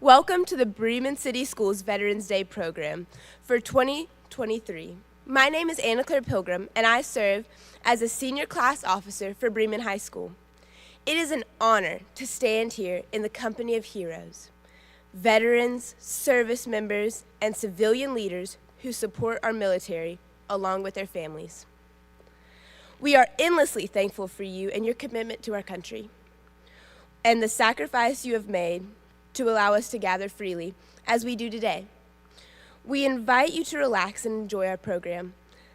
Welcome to the Bremen City Schools Veterans Day program for 2023. My name is Anna Claire Pilgrim, and I serve as a senior class officer for Bremen High School. It is an honor to stand here in the company of heroes, veterans, service members, and civilian leaders who support our military along with their families. We are endlessly thankful for you and your commitment to our country and the sacrifice you have made to allow us to gather freely as we do today. We invite you to relax and enjoy our program.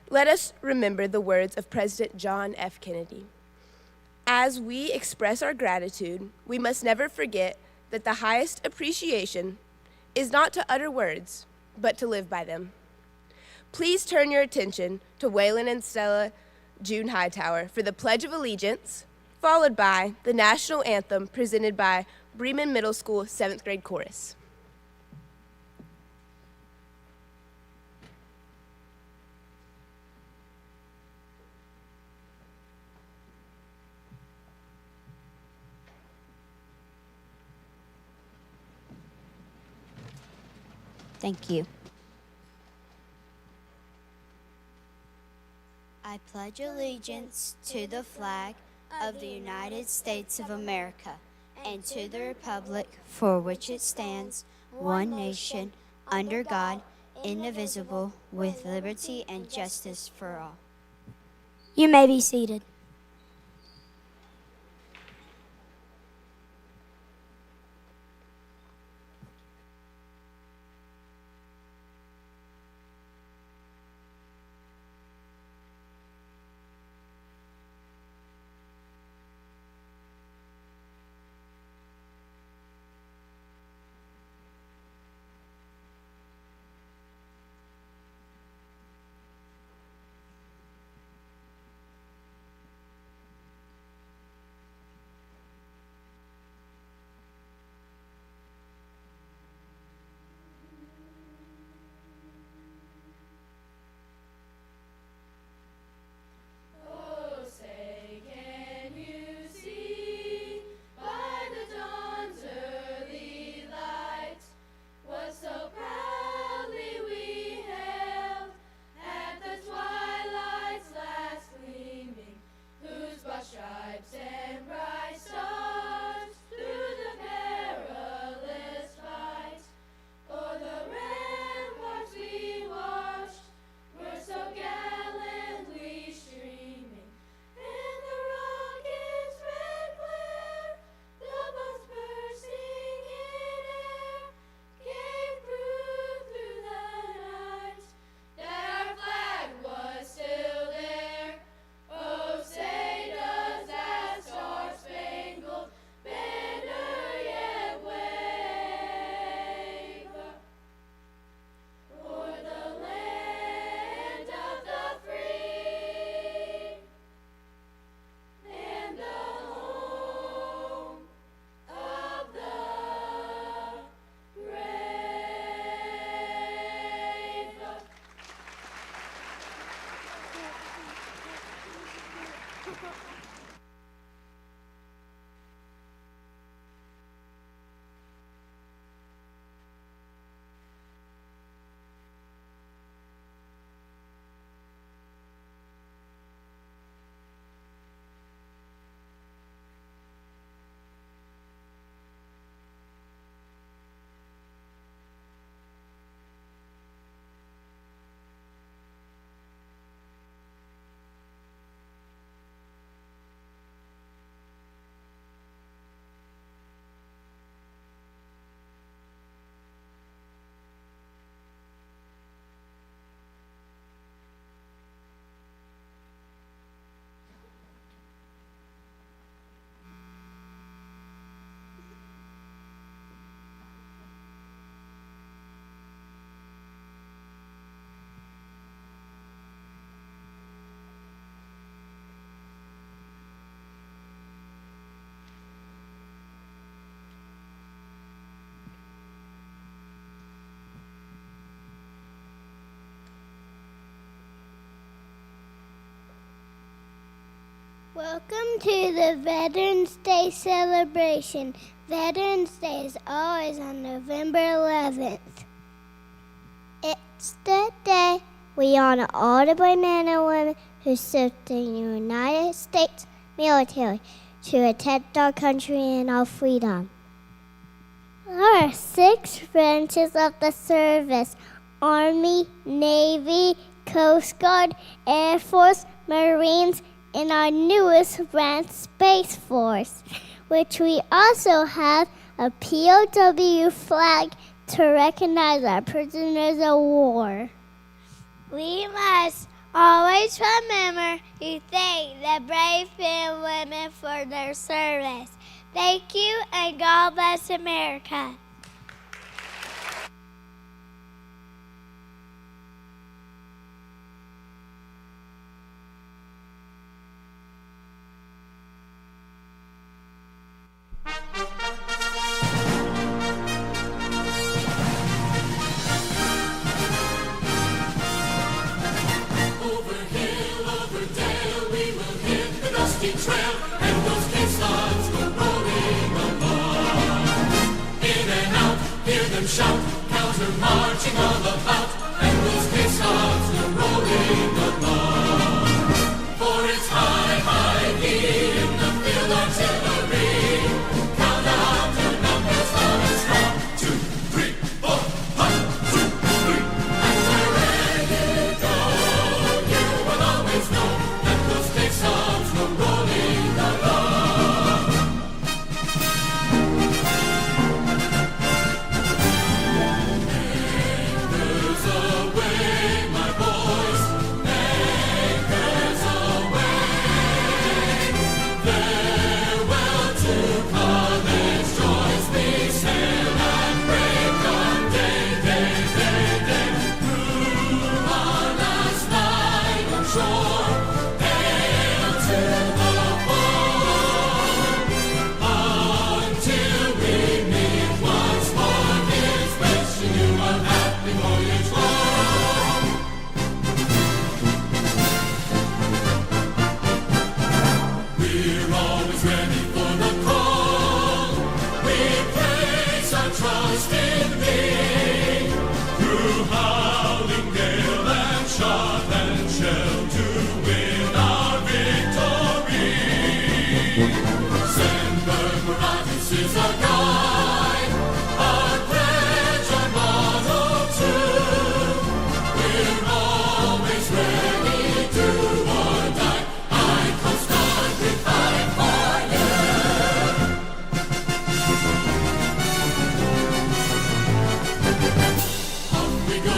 Let us remember the words of President John F. Kennedy. As we express our gratitude, we must never forget that the highest appreciation is not to utter words, but to live by them. Please turn your attention to Waylon and Stella June Hightower for the Pledge of Allegiance, followed by the national anthem presented by Bremen Middle School 7th grade chorus. Thank you. I pledge allegiance to the flag of the United States of America and to the republic for which it stands, one nation, under God, indivisible, with liberty and justice for all. You may be seated. Welcome to the Veterans Day celebration. Veterans Day is always on November 11th. It's the day we honor all the brave men and women who served in the United States military to protect our country and our freedom. There are 6 branches of the service: Army, Navy, Coast Guard, Air Force, Marines, and our newest branch, Space Force, which we also have a POW flag to recognize our prisoners of war. We must always remember to thank the brave men and women for their service. Thank you, and God bless America. Trail, and those caissons go rolling along. In and out, hear them shout, counter marching all about, and those caissons go rolling along. For it's high, high in the field artillery. Count out the numbers on a strong 2, 3, 4, 1, 2, 3. And wherever you go, you will always know that those caissons go rolling along. Anchors aweigh, my boys, anchors aweigh. Farewell to college joys, we sail and break on day, day, day, day. Through on last night on shore, hail to the pole. Until we meet once more, here's wishing you a happy voyage home. We're always ready for the call. We place our trust in Thee. Through howling gale and shot and shell to win our victory. Sandberg Miratus is our guide, our pledge, our motto too. We're always ready to or die. I Coast Guard, we fight for you. Off we go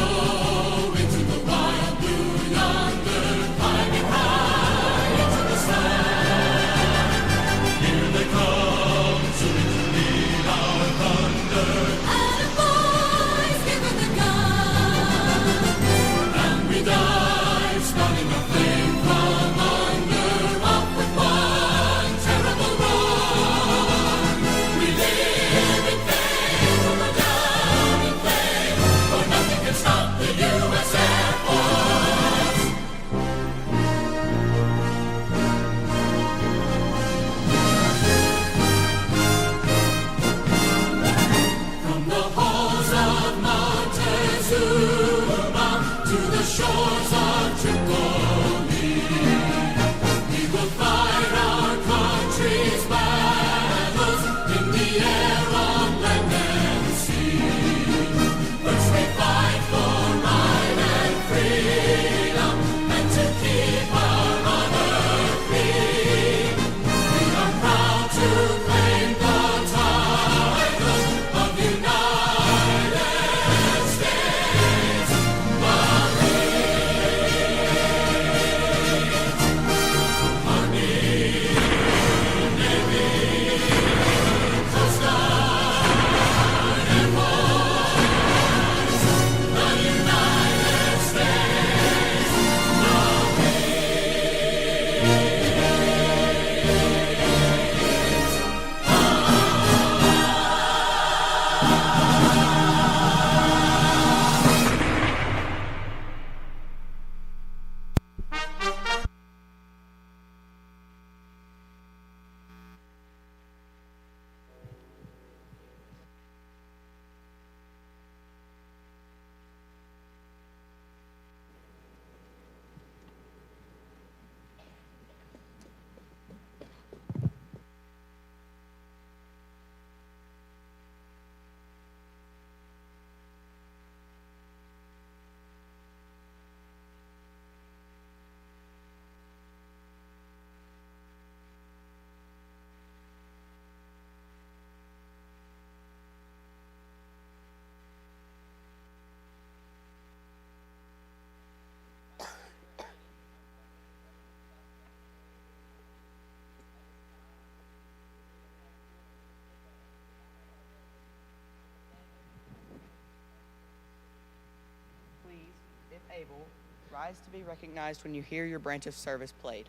able, rise to be recognized when you hear your branch of service played.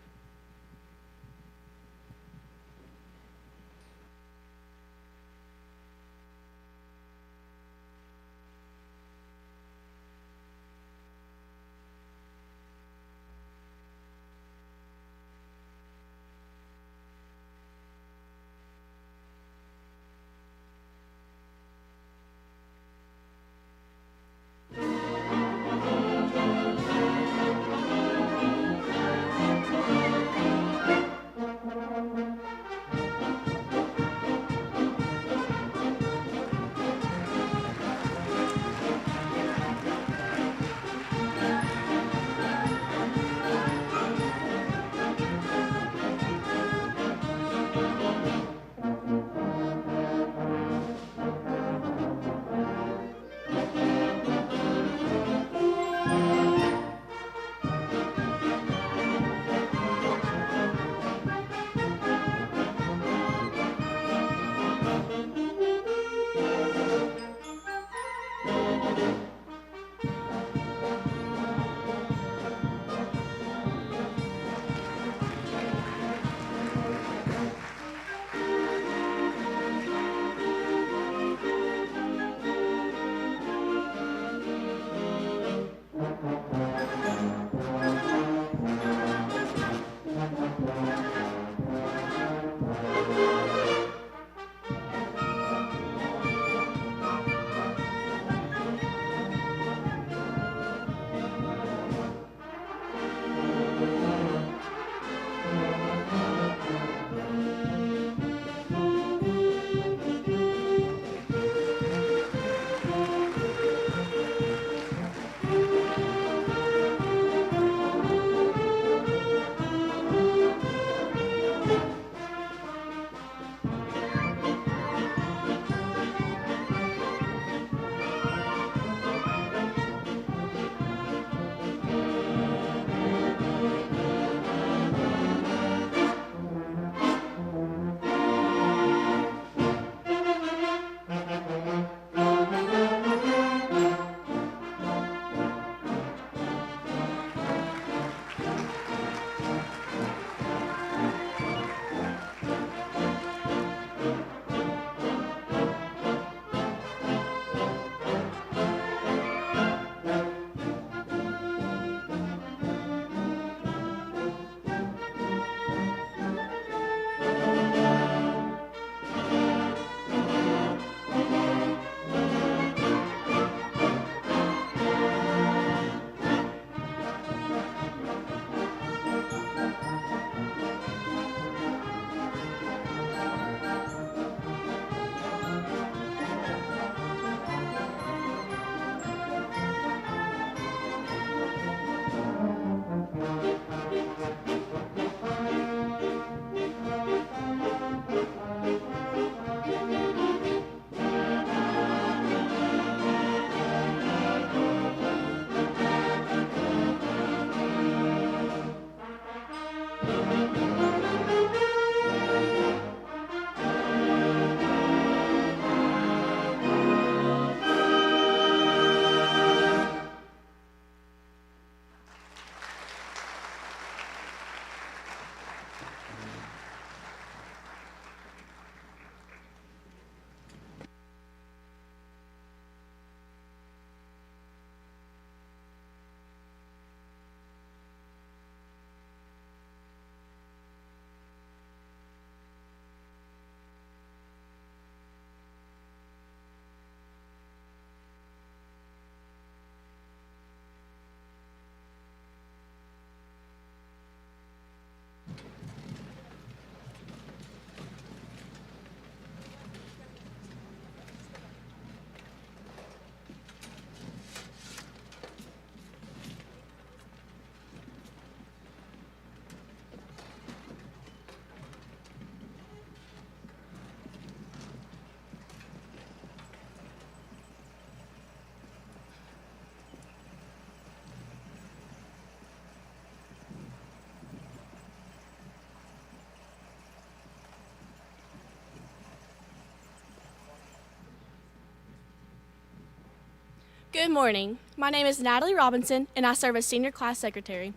Good morning. My name is Natalie Robinson, and I serve as Senior Class Secretary.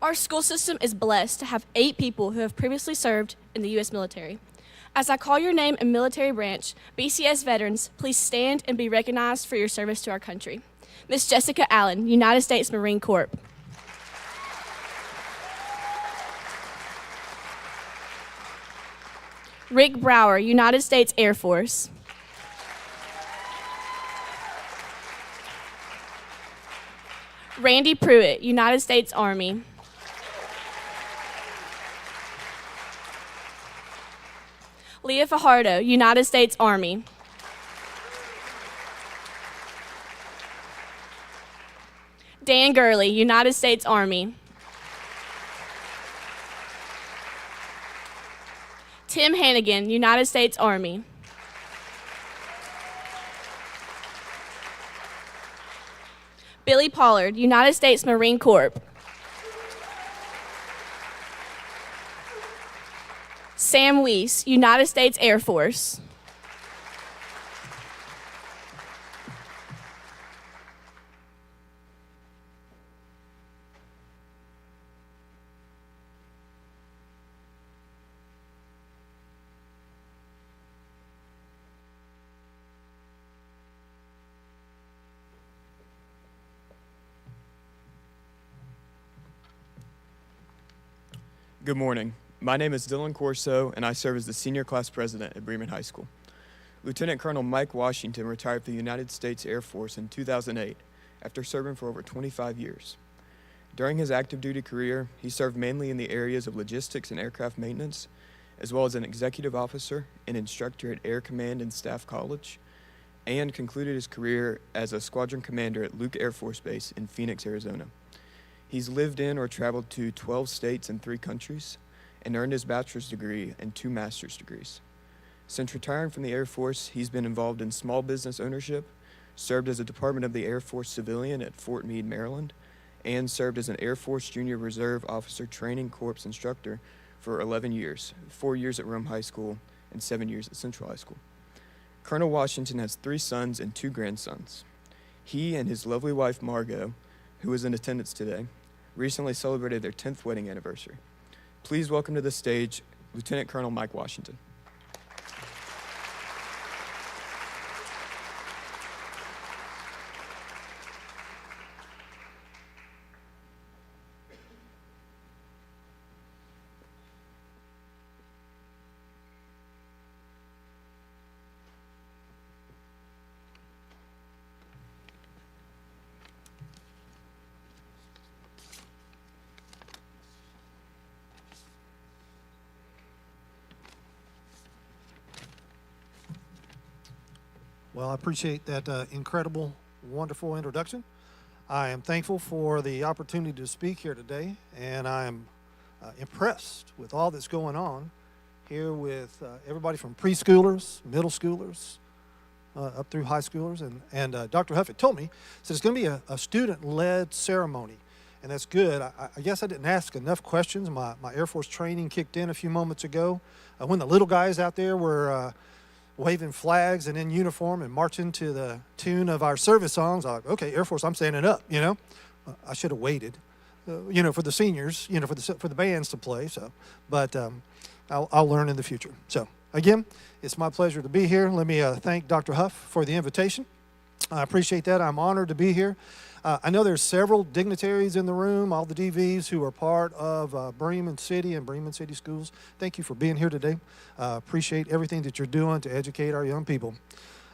Our school system is blessed to have 8 people who have previously served in the U.S. military. As I call your name and military branch, BCS veterans, please stand and be recognized for your service to our country. Miss Jessica Allen, United States Marine Corps. Rick Brower, United States Air Force. Randy Pruitt, United States Army. Leah Fajardo, United States Army. Dan Gurley, United States Army. Tim Hannigan, United States Army. Billy Pollard, United States Marine Corps. Sam Weiss, United States Air Force. Good morning. My name is Dylan Corso, and I serve as the Senior Class President at Bremen High School. Lieutenant Colonel Mike Washington retired from the United States Air Force in 2008 after serving for over 25 years. During his active duty career, he served mainly in the areas of logistics and aircraft maintenance, as well as an executive officer and instructor at Air Command and Staff College, and concluded his career as a squadron commander at Luke Air Force Base in Phoenix, Arizona. He's lived in or traveled to 12 states and 3 countries, and earned his bachelor's degree and 2 master's degrees. Since retiring from the Air Force, he's been involved in small business ownership, served as a Department of the Air Force civilian at Fort Meade, Maryland, and served as an Air Force Junior Reserve Officer Training Corps instructor for 11 years, 4 years at Rome High School and 7 years at Central High School. Colonel Washington has 3 sons and 2 grandsons. He and his lovely wife, Margot, who is in attendance today, recently celebrated their 10th wedding anniversary. Please welcome to the stage Lieutenant Colonel Mike Washington. Well, I appreciate that incredible, wonderful introduction. I am thankful for the opportunity to speak here today, and I am impressed with all that's going on here with everybody from preschoolers, middle schoolers, up through high schoolers. And Dr. Huff had told me, said it's going to be a student-led ceremony, and that's good. I guess I didn't ask enough questions. My Air Force training kicked in a few moments ago. When the little guys out there were waving flags and in uniform and marching to the tune of our service songs, I was like, okay, Air Force, I'm standing up, you know. I should have waited, for the seniors, for the bands to play. So, but I'll learn in the future. So, again, it's my pleasure to be here. Let me thank Dr. Huff for the invitation. I appreciate that. I'm honored to be here. I know there's several dignitaries in the room, all the DVs who are part of Bremen City and Bremen City Schools. Thank you for being here today. Appreciate everything that you're doing to educate our young people.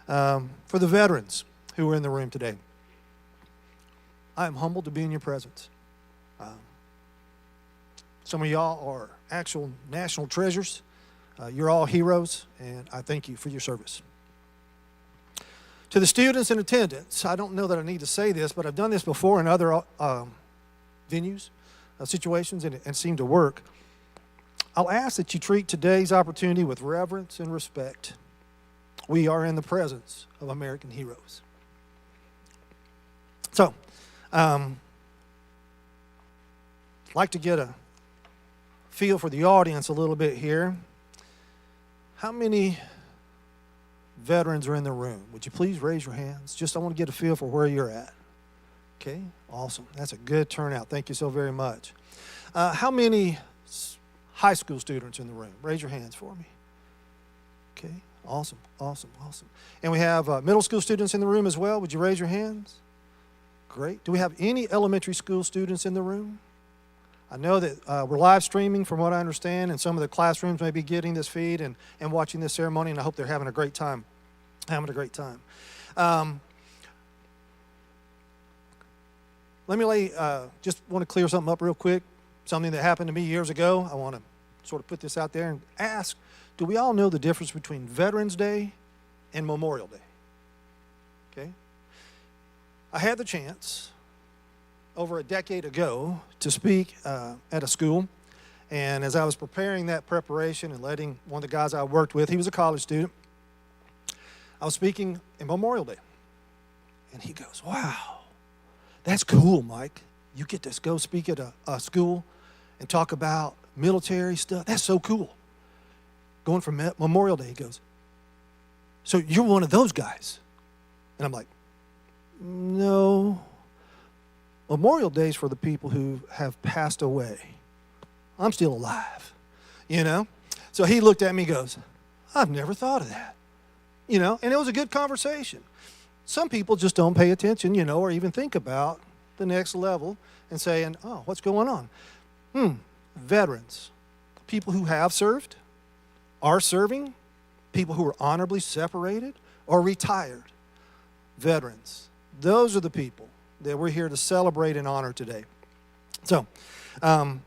For the veterans who are in the room today, I am humbled to be in your presence. Some of y'all are actual national treasures. You're all heroes, and I thank you for your service. To the students in attendance, I don't know that I need to say this, but I've done this before in other venues, situations, and it seemed to work. I'll ask that you treat today's opportunity with reverence and respect. We are in the presence of American heroes. So, I'd like to get a feel for the audience a little bit here. How many veterans are in the room? Would you please raise your hands? I want to get a feel for where you're at. Okay, awesome. That's a good turnout. Thank you so very much. How many high school students in the room? Raise your hands for me. Okay, awesome, awesome, awesome. And we have middle school students in the room as well. Would you raise your hands? Great. Do we have any elementary school students in the room? I know that we're live streaming from what I understand, and some of the classrooms may be getting this feed and watching this ceremony, and I hope they're having a great time. Let me just want to clear something up real quick, something that happened to me years ago. I want to sort of put this out there and ask, do we all know the difference between Veterans Day and Memorial Day? Okay. I had the chance over a decade ago to speak at a school, and as I was preparing that preparation and letting one of the guys I worked with, he was a college student, I was speaking in Memorial Day, and he goes, wow, that's cool, Mike. You get to go speak at a school and talk about military stuff. That's so cool. Going from Memorial Day, he goes, so you're one of those guys? And I'm like, no. Memorial Day is for the people who have passed away. I'm still alive, you know? So he looked at me and goes, I've never thought of that, you know? And it was a good conversation. Some people just don't pay attention, you know, or even think about the next level and saying, oh, what's going on? Veterans, people who have served, are serving, people who are honorably separated or retired. Veterans, those are the people that we're here to celebrate and honor today. So, I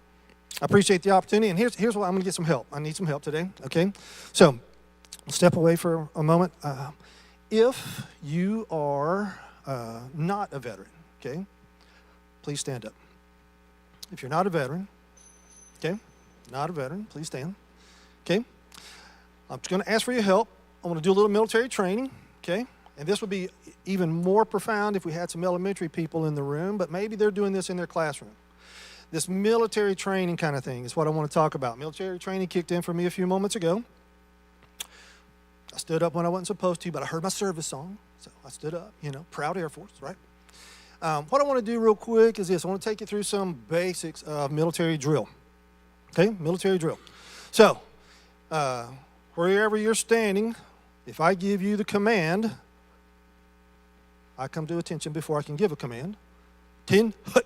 appreciate the opportunity, and here's what I'm going to get some help. I need some help today, okay? So, step away for a moment. If you are not a veteran, okay, please stand up. If you're not a veteran, okay, please stand, okay? I'm just going to ask for your help. I want to do a little military training, okay? And this would be even more profound if we had some elementary people in the room, but maybe they're doing this in their classroom. This military training kind of thing is what I want to talk about. Military training kicked in for me a few moments ago. I stood up when I wasn't supposed to, but I heard my service song, so I stood up, you know, proud Air Force, right? What I want to do real quick is this. I want to take you through some basics of military drill, okay? Military drill. So, wherever you're standing, if I give you the command, I come to attention before I can give a command. 10, hut.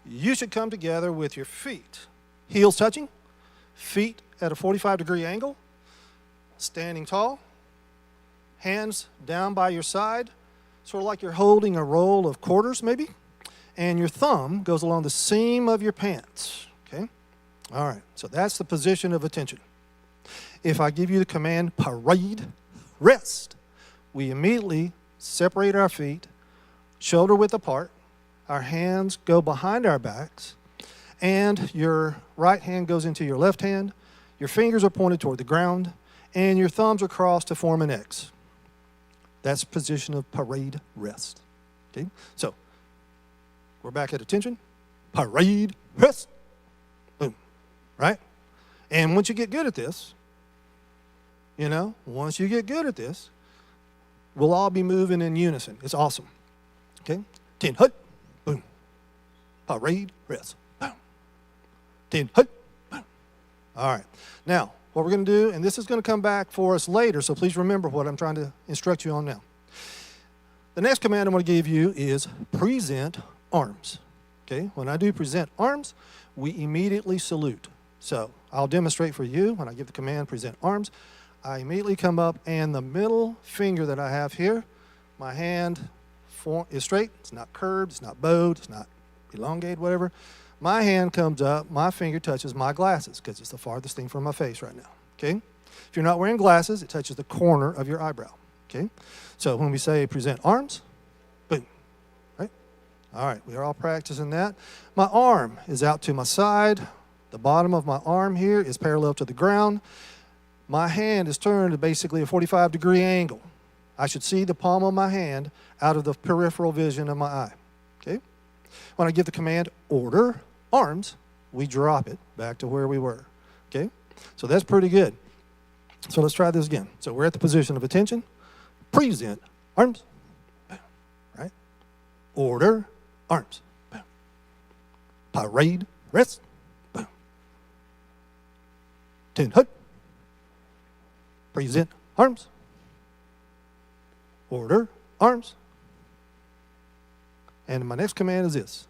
You should come together with your feet, heels touching, feet at a 45-degree angle, standing tall, hands down by your side, sort of like you're holding a roll of quarters maybe, and your thumb goes along the seam of your pants, okay? All right, so that's the position of attention. If I give you the command, parade, rest, we immediately separate our feet, shoulder width apart, our hands go behind our backs, and your right hand goes into your left hand, your fingers are pointed toward the ground, and your thumbs are crossed to form an X. That's position of parade, rest. Okay, so we're back at attention, parade, rest, boom, right? And once you get good at this, you know, once you get good at this, we'll all be moving in unison. It's awesome. Okay? 10, hut, boom. Parade, rest, boom. 10, hut, boom. All right. Now, what we're going to do, and this is going to come back for us later, so please remember what I'm trying to instruct you on now. The next command I'm going to give you is present arms. Okay? When I do present arms, we immediately salute. So I'll demonstrate for you when I give the command present arms. I immediately come up, and the middle finger that I have here, my hand is straight. It's not curved. It's not bowed. It's not elongated, whatever. My hand comes up. My finger touches my glasses because it's the farthest thing from my face right now. Okay? If you're not wearing glasses, it touches the corner of your eyebrow. Okay? So when we say present arms, boom. Right? All right. We are all practicing that. My arm is out to my side. The bottom of my arm here is parallel to the ground. My hand is turned at basically a 45-degree angle. I should see the palm of my hand out of the peripheral vision of my eye. Okay? When I give the command, order, arms, we drop it back to where we were. Okay? So that's pretty good. So let's try this again. So we're at the position of attention. Present, arms, right? Order, arms. Boom. Parade, rest. Boom. 10, hut. Present, arms. Order, arms. And my next command is this.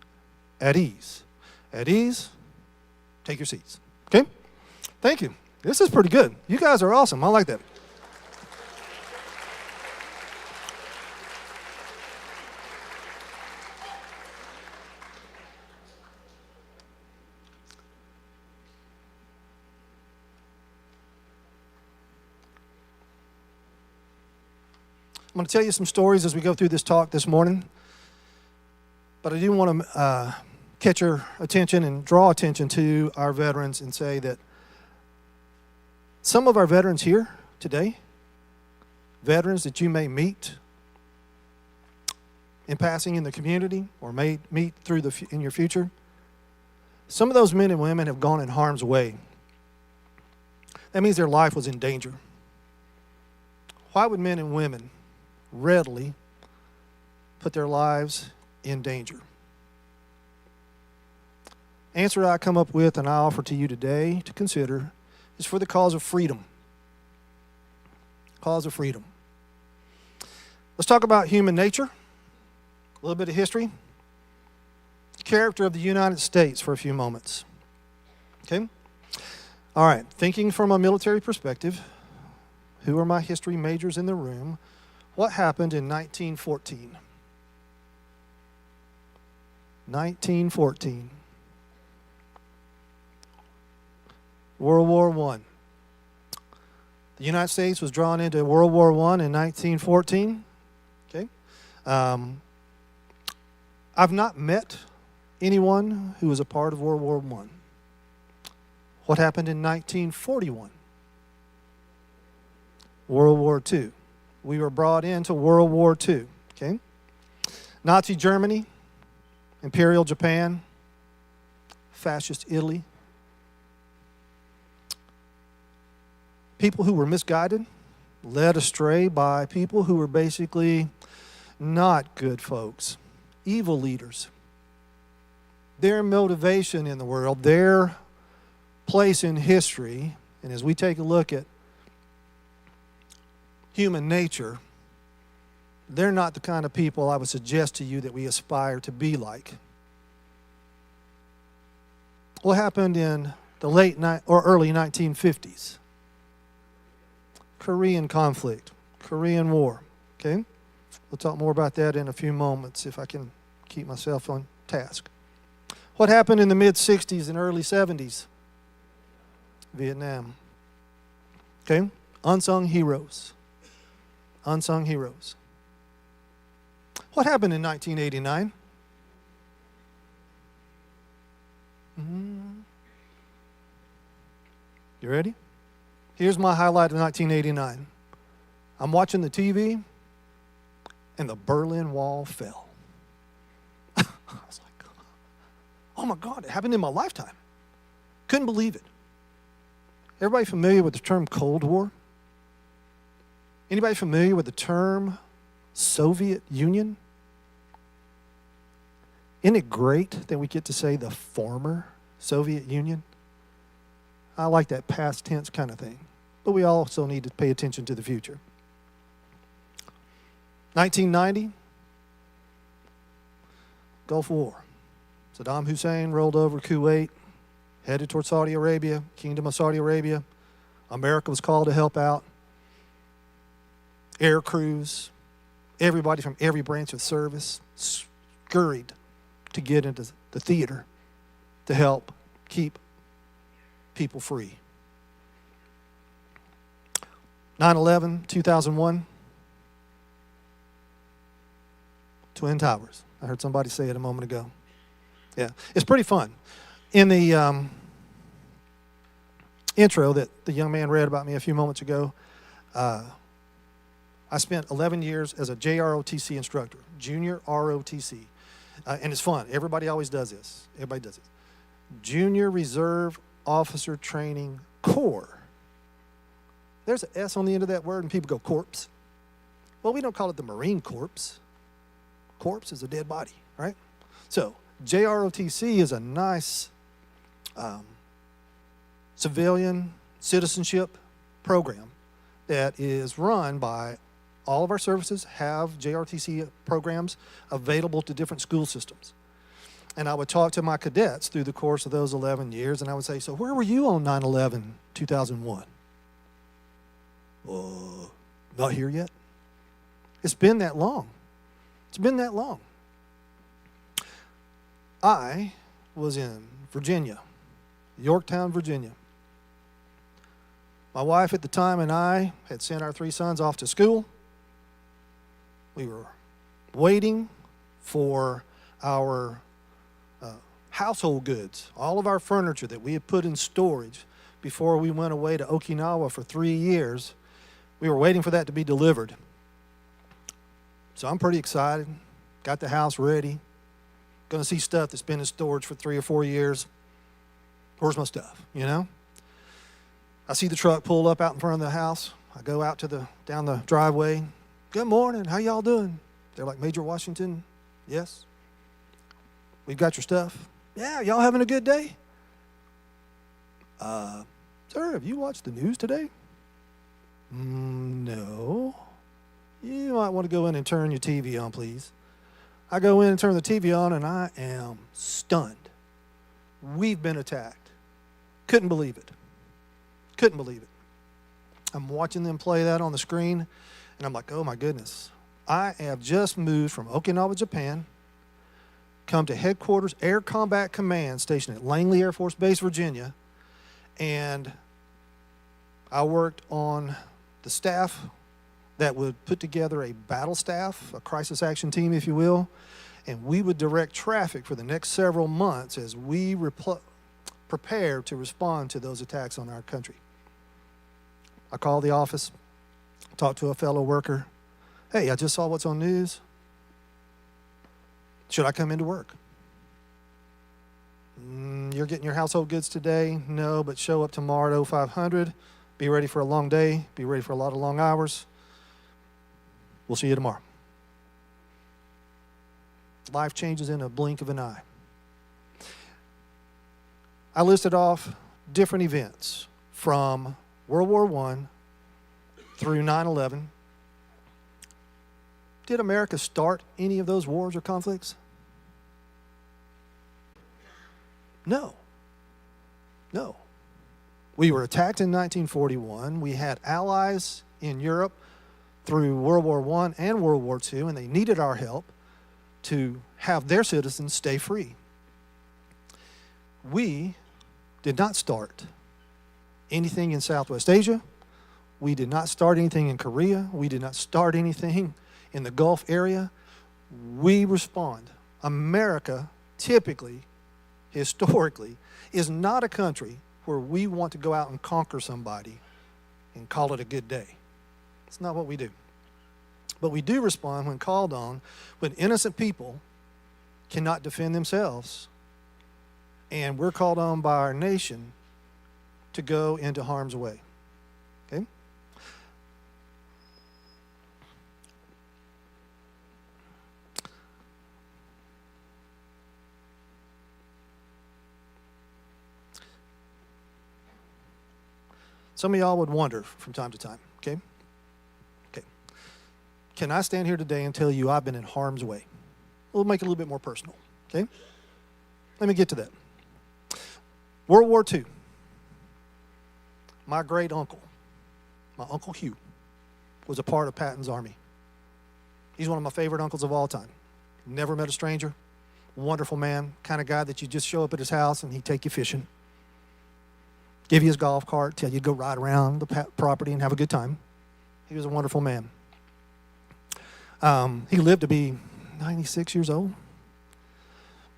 At ease. At ease, take your seats. Okay? Thank you. This is pretty good. You guys are awesome. I like that. I'm going to tell you some stories as we go through this talk this morning. But I do want to catch your attention and draw attention to our veterans and say that some of our veterans here today, veterans that you may meet in passing in the community or may meet through in your future, some of those men and women have gone in harm's way. That means their life was in danger. Why would men and women readily put their lives in danger? Answer I come up with and I offer to you today to consider is for the cause of freedom. Cause of freedom. Let's talk about human nature, a little bit of history, the character of the United States for a few moments. Okay? All right, thinking from a military perspective, who are my history majors in the room? What happened in 1914? 1914. World War I. The United States was drawn into World War I in 1914. Okay. I've not met anyone who was a part of World War I. What happened in 1941? World War II. We were brought into World War II. Okay. Nazi Germany, Imperial Japan, Fascist Italy. People who were misguided, led astray by people who were basically not good folks, evil leaders. Their motivation in the world, their place in history, and as we take a look at human nature, they're not the kind of people I would suggest to you that we aspire to be like. What happened in the late or early 1950s? Korean conflict, Korean War. Okay? We'll talk more about that in a few moments if I can keep myself on task. What happened in the mid-60s and early 70s? Vietnam. Okay? Unsung heroes. Unsung heroes. What happened in 1989? You ready? Here's my highlight of 1989. I'm watching the TV, and the Berlin Wall fell. I was like, oh my God, it happened in my lifetime. Couldn't believe it. Everybody familiar with the term Cold War? Anybody familiar with the term Soviet Union? Isn't it great that we get to say the former Soviet Union? I like that past tense kind of thing. But we also need to pay attention to the future. 1990, Gulf War. Saddam Hussein rolled over Kuwait, headed toward Saudi Arabia, Kingdom of Saudi Arabia. America was called to help out. Air crews, everybody from every branch of service scurried to get into the theater to help keep people free. 9/11, 2001, Twin Towers. I heard somebody say it a moment ago. Yeah, it's pretty fun. In the intro that the young man read about me a few moments ago, I spent 11 years as a JROTC instructor, junior ROTC. And it's fun. Everybody always does this. Everybody does it. Junior Reserve Officer Training Corps. There's an S on the end of that word, and people go corpse. Well, we don't call it the Marine Corps. corpse is a dead body, right? So JROTC is a nice civilian citizenship program that is run by all of our services, have JROTC programs available to different school systems. And I would talk to my cadets through the course of those 11 years, and I would say, so where were you on 9/11/2001? Not here yet? It's been that long. It's been that long. I was in Virginia, Yorktown, Virginia. My wife at the time and I had sent our 3 sons off to school. We were waiting for our household goods, all of our furniture that we had put in storage before we went away to Okinawa for 3 years. We were waiting for that to be delivered. So I'm pretty excited. Got the house ready. Going to see stuff that's been in storage for 3 or 4 years. Where's my stuff, you know? I see the truck pull up out in front of the house. I go out to down the driveway. Good morning, how y'all doing? They're like, Major Washington, yes. We've got your stuff. Yeah, y'all having a good day? Sir, have you watched the news today? No. You might want to go in and turn your TV on, please. I go in and turn the TV on, and I am stunned. We've been attacked. Couldn't believe it. Couldn't believe it. I'm watching them play that on the screen, and I'm like, oh my goodness. I have just moved from Okinawa, Japan, come to headquarters Air Combat Command stationed at Langley Air Force Base, Virginia, and I worked on the staff that would put together a battle staff, a crisis action team, if you will, and we would direct traffic for the next several months as we prepare to respond to those attacks on our country. I called the office, talked to a fellow worker. Hey, I just saw what's on news. Should I come into work? You're getting your household goods today? No, but show up tomorrow at 0500. Be ready for a long day. Be ready for a lot of long hours. We'll see you tomorrow. Life changes in a blink of an eye. I listed off different events from World War I through 9/11. Did America start any of those wars or conflicts? No. No. We were attacked in 1941. We had allies in Europe through World War I and World War II, and they needed our help to have their citizens stay free. We did not start anything in Southwest Asia. We did not start anything in Korea. We did not start anything in the Gulf area. We respond. America typically, historically, is not a country where we want to go out and conquer somebody and call it a good day. It's not what we do. But we do respond when called on, when innocent people cannot defend themselves, and we're called on by our nation to go into harm's way. Okay? Some of y'all would wonder from time to time, okay? Okay. Can I stand here today and tell you I've been in harm's way? We'll make it a little bit more personal, okay? Let me get to that. World War II. My great uncle, my Uncle Hugh, was a part of Patton's army. He's one of my favorite uncles of all time. Never met a stranger. Wonderful man, kind of guy that you just show up at his house and he'd take you fishing. Give you his golf cart, tell you to go ride around the property and have a good time. He was a wonderful man. He lived to be 96 years old.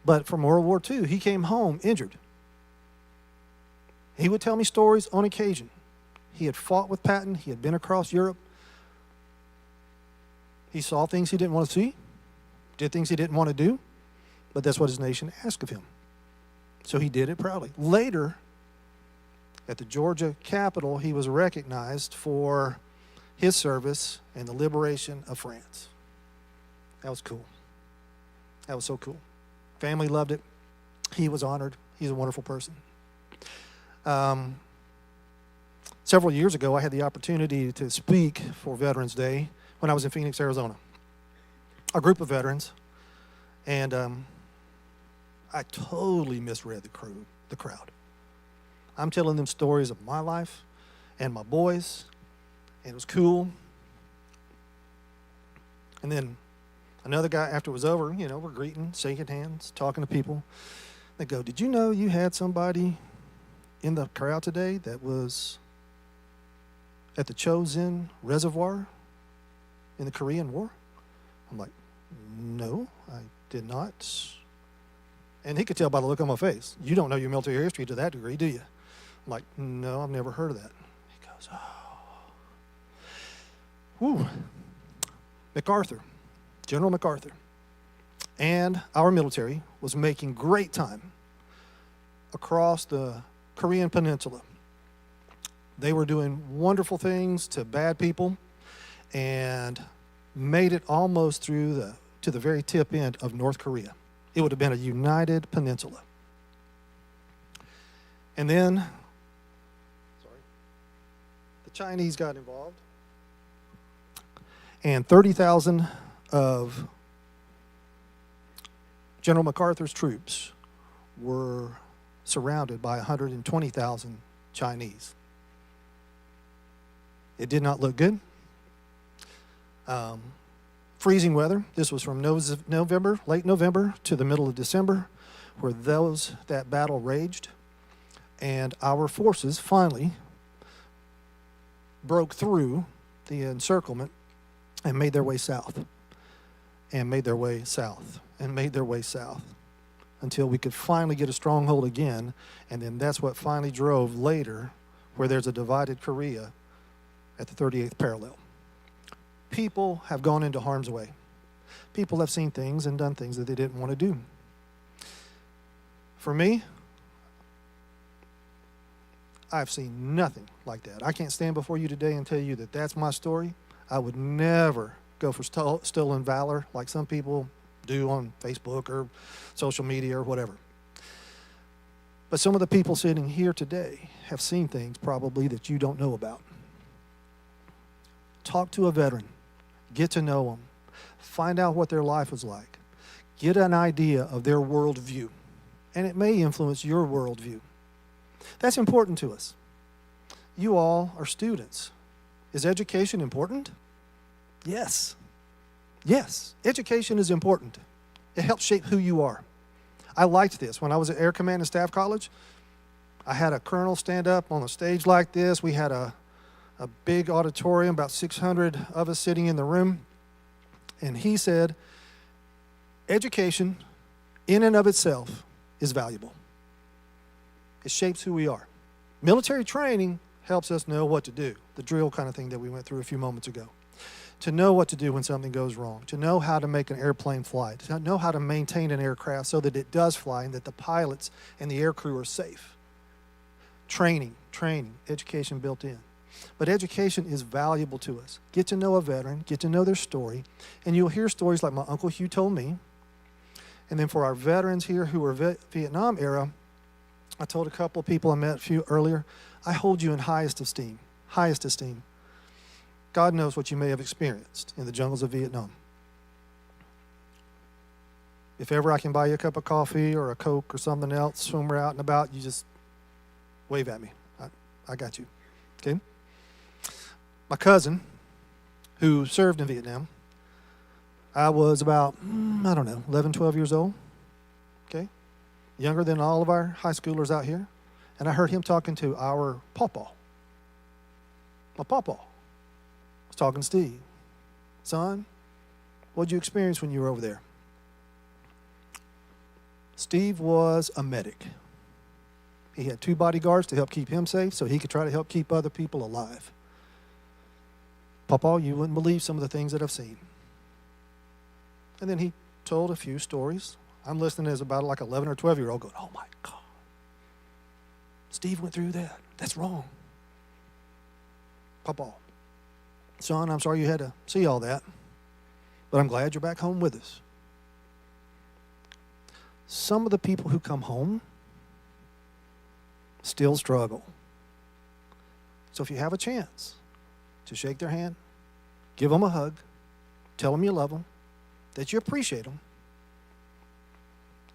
But from World War II, he came home injured. He would tell me stories on occasion. He had fought with Patton. He had been across Europe. He saw things he didn't want to see, did things he didn't want to do, but that's what his nation asked of him. So he did it proudly. Later, at the Georgia Capitol, he was recognized for his service in the liberation of France. That was cool. That was so cool. Family loved it. He was honored. He's a wonderful person. Several years ago, I had the opportunity to speak for Veterans Day when I was in Phoenix, Arizona. A group of veterans, and I totally misread the crowd. I'm telling them stories of my life and my boys, and it was cool. And then another guy, after it was over, we're greeting, shaking hands, talking to people. They go, "Did you know you had somebody in the crowd today that was at the Chosin Reservoir in the Korean War?" I'm like, "No, I did not." And he could tell by the look on my face, "You don't know your military history to that degree, do you?" I'm like, "No, I've never heard of that." He goes, "Oh." Whew. MacArthur, General MacArthur, and our military was making great time across the Korean Peninsula. They were doing wonderful things to bad people and made it almost through to the very tip end of North Korea. It would have been a united peninsula. And then, the Chinese got involved, and 30,000 of General MacArthur's troops were surrounded by 120,000 Chinese. It did not look good. Freezing weather. This was from November, late November to the middle of December, where that battle raged. And our forces finally broke through the encirclement and made their way south, and made their way south, and made their way south, until we could finally get a stronghold again. And then that's what finally drove later where there's a divided Korea at the 38th parallel. People have gone into harm's way. People have seen things and done things that they didn't want to do. For me, I've seen nothing like that. I can't stand before you today and tell you that that's my story. I would never go for stolen valor like some people do on Facebook or social media or whatever. But some of the people sitting here today have seen things probably that you don't know about. Talk to a veteran. Get to know them. Find out what their life was like. Get an idea of their worldview. And it may influence your worldview. That's important to us. You all are students. Is education important? Yes. Yes, education is important. It helps shape who you are. I liked this. When I was at Air Command and Staff College, I had a colonel stand up on a stage like this. We had a big auditorium, about 600 of us sitting in the room. And he said, education in and of itself is valuable. It shapes who we are. Military training helps us know what to do, the drill kind of thing that we went through a few moments ago. To know what to do when something goes wrong, to know how to make an airplane fly, to know how to maintain an aircraft so that it does fly and that the pilots and the air crew are safe. Training, education built in. But education is valuable to us. Get to know a veteran, get to know their story, and you'll hear stories like my Uncle Hugh told me. And then for our veterans here who are Vietnam era, I told a couple of people I met a few earlier, I hold you in highest esteem, highest esteem. God knows what you may have experienced in the jungles of Vietnam. If ever I can buy you a cup of coffee or a Coke or something else when we're out and about, you just wave at me. I got you. Okay? My cousin, who served in Vietnam, I was about, 11, 12 years old. Okay? Younger than all of our high schoolers out here. And I heard him talking to our pawpaw. My pawpaw was talking to Steve. Son, what'd you experience when you were over there? Steve was a medic. He had 2 bodyguards to help keep him safe so he could try to help keep other people alive. Pawpaw, you wouldn't believe some of the things that I've seen. And then he told a few stories. I'm listening as about like 11 or 12-year-old going, oh my God. Steve went through that. That's wrong. Pawpaw, son, I'm sorry you had to see all that, but I'm glad you're back home with us. some of the people who come home still struggle. So if you have a chance to shake their hand, give them a hug, tell them you love them, that you appreciate them,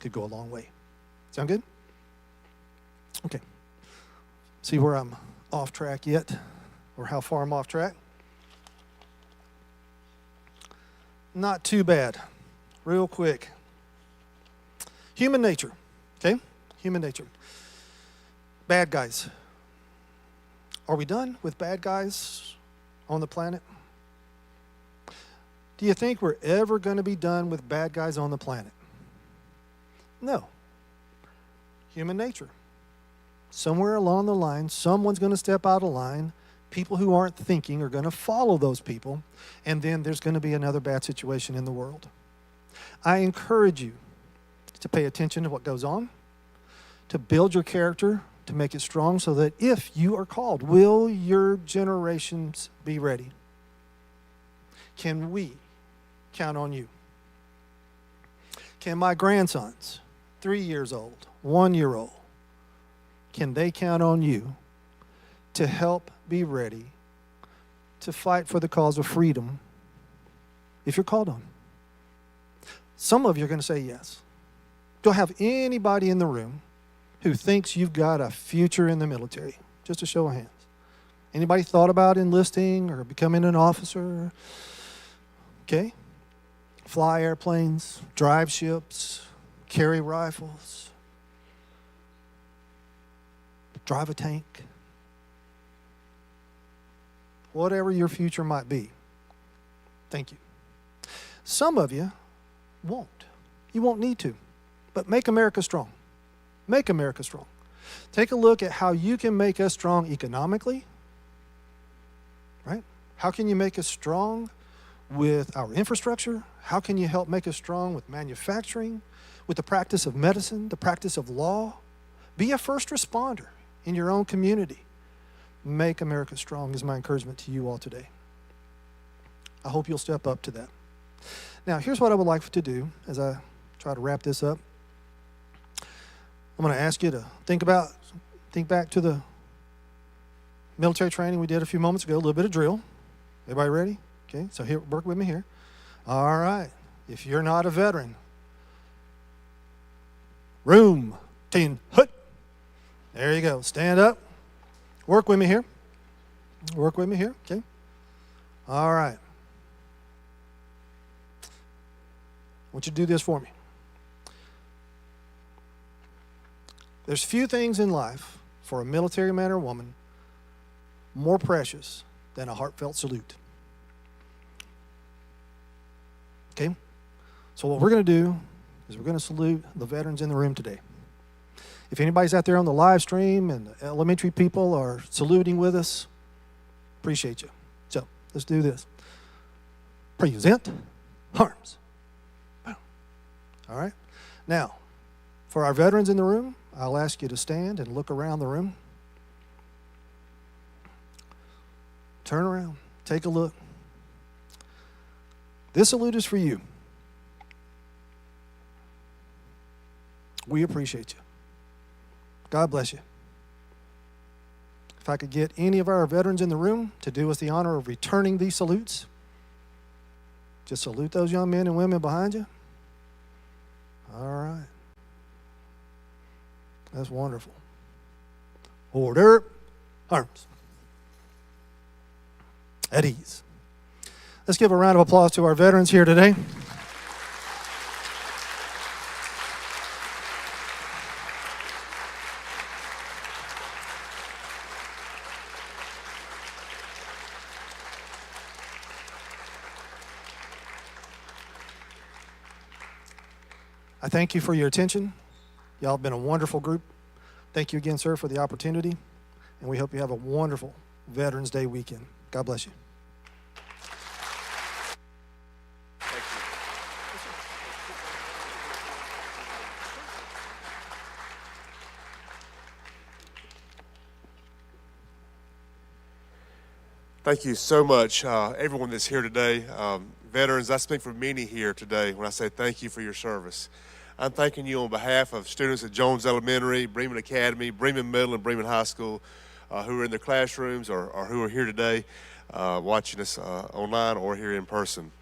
could go a long way. Sound good? Okay. See where I'm off track yet, or how far I'm off track? Not too bad. Real quick. Human nature, okay? Human nature. Bad guys. Are we done with bad guys on the planet? Do you think we're ever going to be done with bad guys on the planet? No. Human nature. Somewhere along the line, someone's going to step out of line. People who aren't thinking are going to follow those people, and then there's going to be another bad situation in the world. I encourage you to pay attention to what goes on, to build your character, to make it strong, so that if you are called, will your generations be ready? Can we count on you? Can my grandsons, 3 years old, 1 year old, can they count on you to help be ready to fight for the cause of freedom if you're called on? Some of you are going to say yes. Don't have anybody in the room who thinks you've got a future in the military. Just a show of hands. Anybody thought about enlisting or becoming an officer? Okay. Fly airplanes, drive ships, carry rifles, drive a tank. Whatever your future might be. Thank you. Some of you won't. You won't need to. But make America strong. Make America strong. Take a look at how you can make us strong economically. Right? How can you make us strong with our infrastructure? How can you help make us strong with manufacturing, with the practice of medicine, the practice of law? Be a first responder in your own community. Make America strong is my encouragement to you all today. I hope you'll step up to that. Now, here's what I would like to do as I try to wrap this up. I'm going to ask you to think back to the military training we did a few moments ago, a little bit of drill. Everybody ready? Okay, so here, work with me here. All right. If you're not a veteran, room, tin, hut. There you go. Stand up. Work with me here. Work with me here. Okay. All right. I want you to do this for me. There's few things in life for a military man or woman more precious than a heartfelt salute. Okay? So what we're going to do is we're going to salute the veterans in the room today. If anybody's out there on the live stream and the elementary people are saluting with us, appreciate you. So let's do this. Present arms. Boom. All right? Now, for our veterans in the room, I'll ask you to stand and look around the room. Turn around. Take a look. This salute is for you. We appreciate you. God bless you. If I could get any of our veterans in the room to do us the honor of returning these salutes, just salute those young men and women behind you. All right. That's wonderful. Order, arms. At ease. Let's give a round of applause to our veterans here today. I thank you for your attention. Y'all have been a wonderful group. Thank you again, sir, for the opportunity. And we hope you have a wonderful Veterans Day weekend. God bless you. Thank you so much, everyone that's here today. Veterans, I speak for many here today when I say thank you for your service. I'm thanking you on behalf of students at Jones Elementary, Bremen Academy, Bremen Middle, and Bremen High School who are in their classrooms or who are here today watching us online or here in person.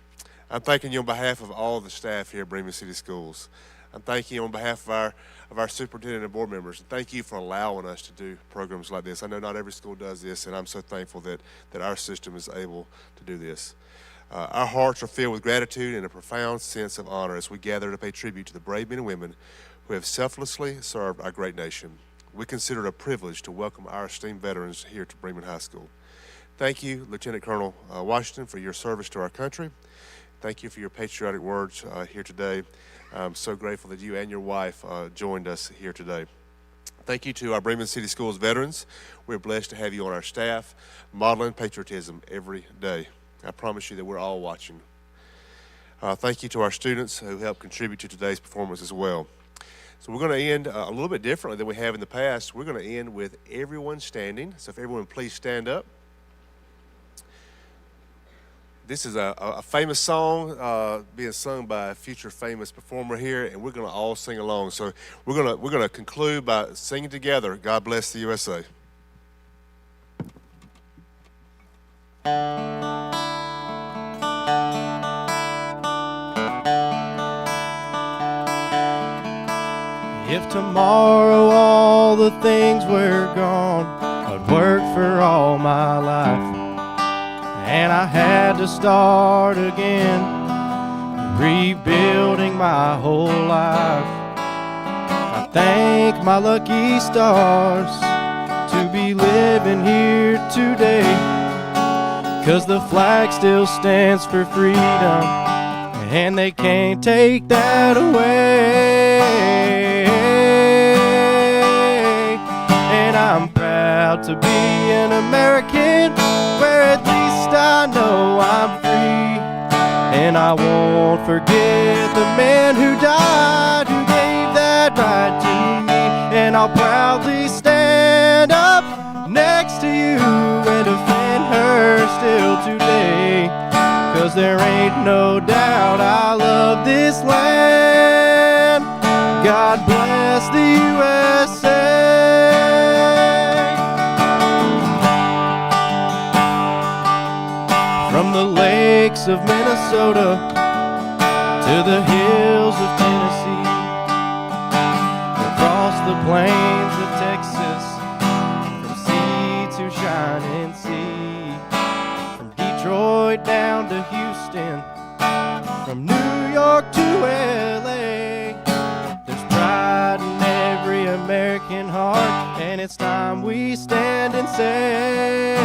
I'm thanking you on behalf of all the staff here at Bremen City Schools. I'm thanking you on behalf of our superintendent and board members. And thank you for allowing us to do programs like this. I know not every school does this, and I'm so thankful that our system is able to do this. Our hearts are filled with gratitude and a profound sense of honor as we gather to pay tribute to the brave men and women who have selflessly served our great nation. We consider it a privilege to welcome our esteemed veterans here to Bremen High School. Thank you, Lieutenant Colonel Washington, for your service to our country. Thank you for your patriotic words here today. I'm so grateful that you and your wife joined us here today. Thank you to our Bremen City Schools veterans. We're blessed to have you on our staff, modeling patriotism every day. I promise you that we're all watching. Thank you to our students who helped contribute to today's performance as well. So we're going to end a little bit differently than we have in the past. We're going to end with everyone standing. So if everyone please stand up. This is a famous song being sung by a future famous performer here, and we're going to all sing along. So we're going to conclude by singing together, God Bless the USA. If tomorrow all the things were gone, I'd work for all my life, and I had to start again, rebuilding my whole life. I thank my lucky stars to be living here today, 'cause the flag still stands for freedom, and they can't take that away. And I'm proud to be an American, where at least I know I'm free. And I won't forget the man who died, who gave that right to me. And I'll proudly stand up next to you and defend her still today, 'cause there ain't no doubt I love this land. God bless the USA. From the lakes of Minnesota to the hills of Tennessee, across the plains of Texas, from sea to shining sea, from Detroit down to Houston, from New York to LA. There's pride in every American heart, and it's time we stand and say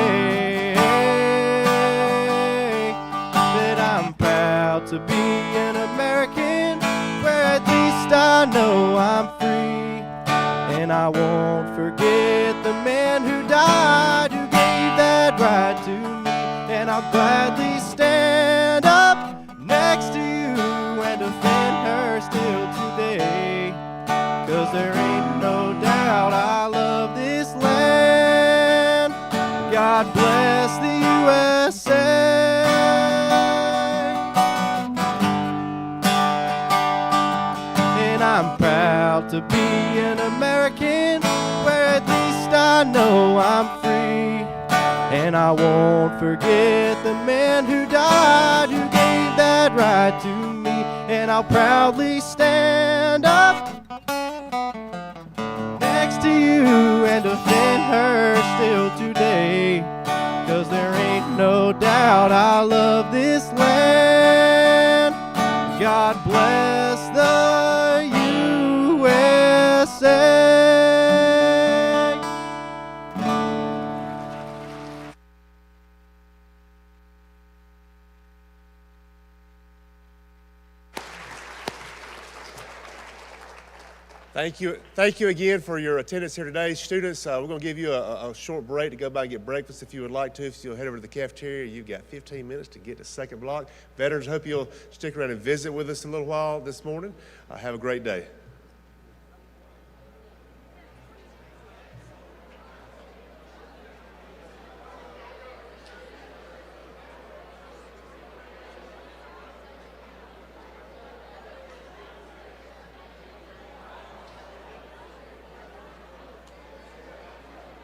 that I'm proud to be an American, where at least I know I'm free. And I won't forget the man who died, who gave that right to me. And I'll gladly stand up next to you and defend her still today, 'cause there ain't no doubt I love this land. God bless the USA. And I'm proud to be an American, where at least I know I'm free. And I won't forget the man who died, who gave that right to me. And I'll proudly stand up next to you and defend her still today, 'cause there ain't no doubt I love this land. God bless the USA. Thank you again for your attendance here today. Students, we're going to give you a short break to go by and get breakfast if you would like to. If you'll head over to the cafeteria, you've got 15 minutes to get to second block. Veterans, hope you'll stick around and visit with us a little while this morning. Have a great day.